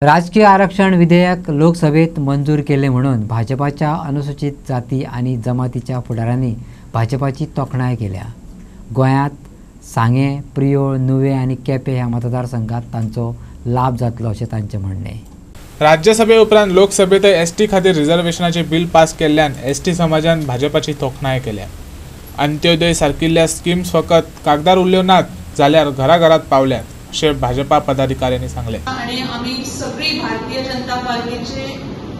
राजकीय आरक्षण विधेयक लोकसभेत मंजूर केले म्हणून भाजपाच्या अनुसूचित जाती आणि जमातीच्या फुडाऱ्यांनी भाजपाची तोखणाय केल्या। गोंयांत सांगे, प्रियोळ, नुवे आणि केपें ह्या मतदारसंघात तांचो लाभ जातलो अशें तांचें म्हणणें। राज्यसभे उपरांत लोकसभेतय एसटी खातीर रिझर्वेशनाचे बिल पास केल्ल्यान एसटी समाजान भाजपाची तोखणाय केल्या। अंत्योदय सारकिल्ल्या स्कीम्स फकत कागदार उरल्यो नात जाल्यार घराघरात पावल्यात अशें भाजपा पदाधिकाऱ्यांनी सांगले। आणि आम्ही सगळी भारतीय जनता पार्टीचे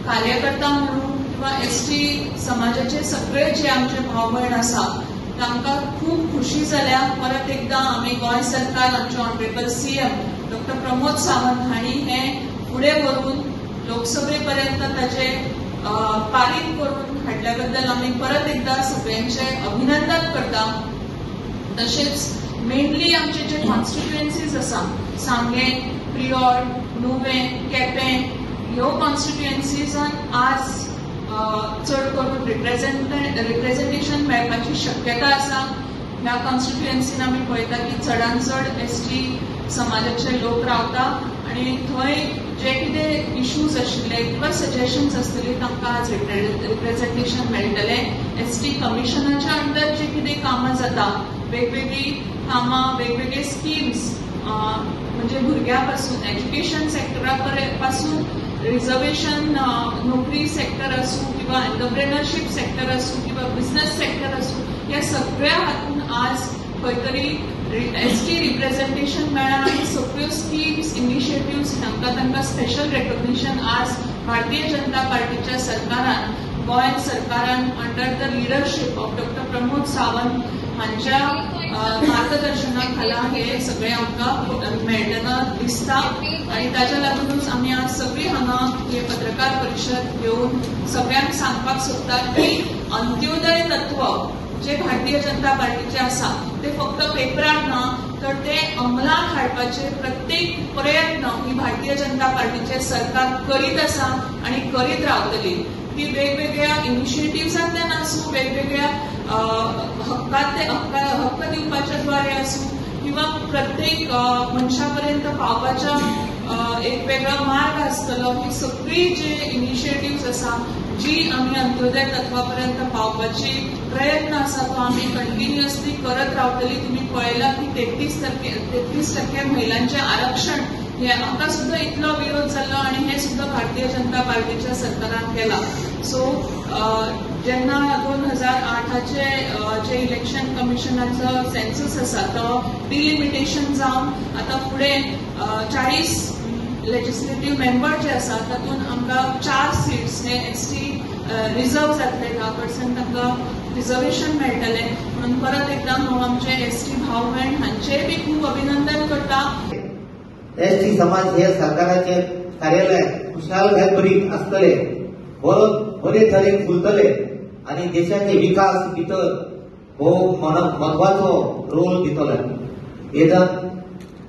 कार्यकर्ता म्हणून किंवा एसटी समाजाचे सगळे जे आमचे भाव भयण आसा तांकां खूप खुशी जाल्या। परत एकदा आम्ही गोंय सरकार आमचे honourable CM doctor Pramod Sawant हांणी हे फुडें व्हरून लोकसभेपर्यंत ताचे पारीत करून हाडल्या बद्दल आम्ही परत एकदा सगळ्यांचे अभिनंदन करता। तशेंच मेनली आमचे जे कॉन्स्टिट्युएन्सीज आसा सांगे, प्रियोळ, नुवे, केपें ह्यो कॉन्स्टिट्युएन्सीजान आज चड करून रिप्रेझेंटेशन मेळपाची शक्यता आसा। ह्या कॉन्स्टिट्युएन्सीन आमी पळयता की चडांत चड एसटी समाजाचे लोक रावता आणि थंय जे कितें इश्यूज आशिल्ले किंवा सजेशन्स आसतली तांकां आज रिप्रेझेंटेशन मेळटलें। एसटी कमिशनाच्या अंडर जे कितें कामां जाता वेगवेगळी कामां वेगवेगळे स्कीम्स म्हणजे भुरग्यां पासून एज्युकेशन सेक्टरा पासून रिझर्वेशन नोकरी सेक्टर आसूं किंवा एंटरप्रेनरशिप सेक्टर आसूं किंवा बिझनेस सेक्टर आसूं ह्या सगळ्या हातून आज खंय तरी एसटी रिप्रेझेंटेशन मेळ्ळां आनी सगळ्यो स्कीम्स इनिशिएटिव्स तांकां स्पेशल रेकॉग्निशन आज भारतीय जनता पार्टीच्या सरकारान गोंय सरकारान under the leadership of doctor Pramod Sawant हांच्या मार्गदर्शनाखाला हे सगळे आमकां मेळटना दिसता आणि ताच्या लागूनच आमी आज सगळी हांगा हे पत्रकार परिशद घेवन सगळ्यांक सांगपाक सोदता की अंत्योदय तत्व जे भारतीय जनता पार्टीचे आसा ते फक्त पेपरार ना तर ते अंमलात हाडपाचे प्रत्येक प्रयत्न ही भारतीय जनता पार्टीचे सरकार करीत आसा आणि करीत रावतली। ती वेगवेगळ्या इनिशिएटिव्हजांतल्यान आसूं वेगवेगळ्या हक्क दिवपाच्या द्वारे आसूं किंवा प्रत्येक मनशा पर्यंत पावपाच्या एक वेगळा मार्ग आसतलो। ही सगळी जे इनिशिएटिव्स आसा जी आम्ही अंत्योदय तत्वापर्यंत पावपाची प्रयत्न आसा तो आम्ही कंटिन्युअसली करत रावतली। तुम्ही पळयला की 33% महिलांचे आरक्षण हे हाका सुद्धा इतलो विरोध जाल्लो आणि हे सुद्धा भारतीय जनता पार्टीच्या सरकारान केला। सो जेन्ना 2008चे जे इलेक्शन कमिशनाचो सेन्सस आसा तो डिलिमिटेशन जावन आता फुडें 40 लेजिस्लेटिव्ह मेंबर जे आसा तातूंत आमकां 4 सीट्स हे एसटी रिजर्व जातले 10% तांकां रिजर्वेशन मेळटले म्हणून परत एकदा हांव आमचे एसटी भाव भयण हांचेय बी खूब अभिनंदन करता। एसटी समाज हे सरकाराचे कार्यालय खुशाल करीत आसतले बरे तरेन फुलतले आणि देशाचे विकास भितर हो महत्वाचो रोल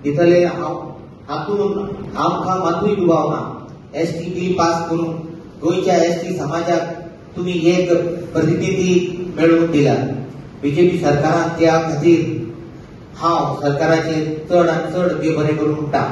दितले हातून आमकां मातूय दुबाव ना। एसटी बिल पास करून गोंयच्या एसटी समाजाक तुम्ही एक प्रतिनिधी मेळवून दिला। बीजेपी सरकारान त्या खातीर हांव सरकाराचे चड देव बरें करून म्हणटा।